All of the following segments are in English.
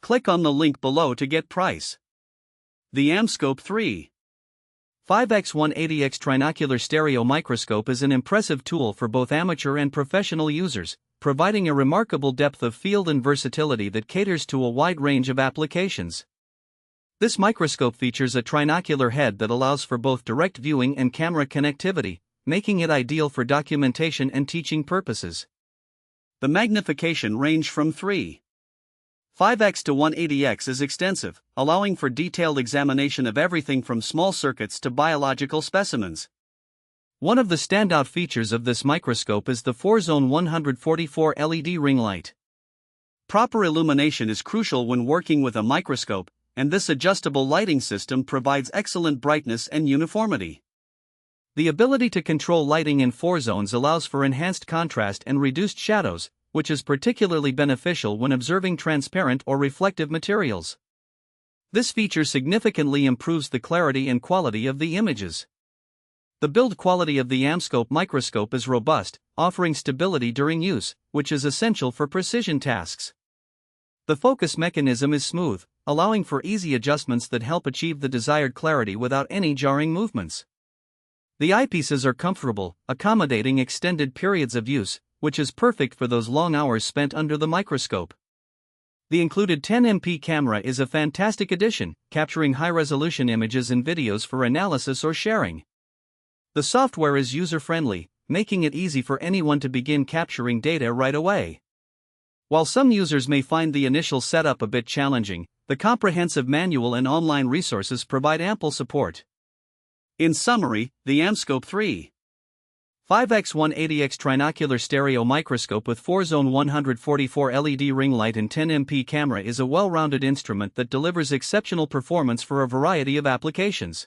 Click on the link below to get price. The AmScope 3.5X 180X Trinocular Stereo Microscope is an impressive tool for both amateur and professional users, providing a remarkable depth of field and versatility that caters to a wide range of applications. This microscope features a trinocular head that allows for both direct viewing and camera connectivity, making it ideal for documentation and teaching purposes. The magnification range from 3.5X to 180X is extensive, allowing for detailed examination of everything from small circuits to biological specimens. One of the standout features of this microscope is the 4-zone 144 LED ring light. Proper illumination is crucial when working with a microscope, and this adjustable lighting system provides excellent brightness and uniformity. The ability to control lighting in 4 zones allows for enhanced contrast and reduced shadows, which is particularly beneficial when observing transparent or reflective materials. This feature significantly improves the clarity and quality of the images. The build quality of the AmScope microscope is robust, offering stability during use, which is essential for precision tasks. The focus mechanism is smooth, allowing for easy adjustments that help achieve the desired clarity without any jarring movements. The eyepieces are comfortable, accommodating extended periods of use, which is perfect for those long hours spent under the microscope. The included 10MP camera is a fantastic addition, capturing high-resolution images and videos for analysis or sharing. The software is user-friendly, making it easy for anyone to begin capturing data right away. While some users may find the initial setup a bit challenging, the comprehensive manual and online resources provide ample support. In summary, the AmScope 3.5X 180X Trinocular Stereo Microscope with 4-zone 144 LED ring light and 10MP camera is a well-rounded instrument that delivers exceptional performance for a variety of applications.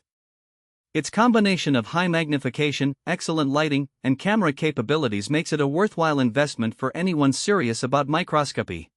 Its combination of high magnification, excellent lighting, and camera capabilities makes it a worthwhile investment for anyone serious about microscopy.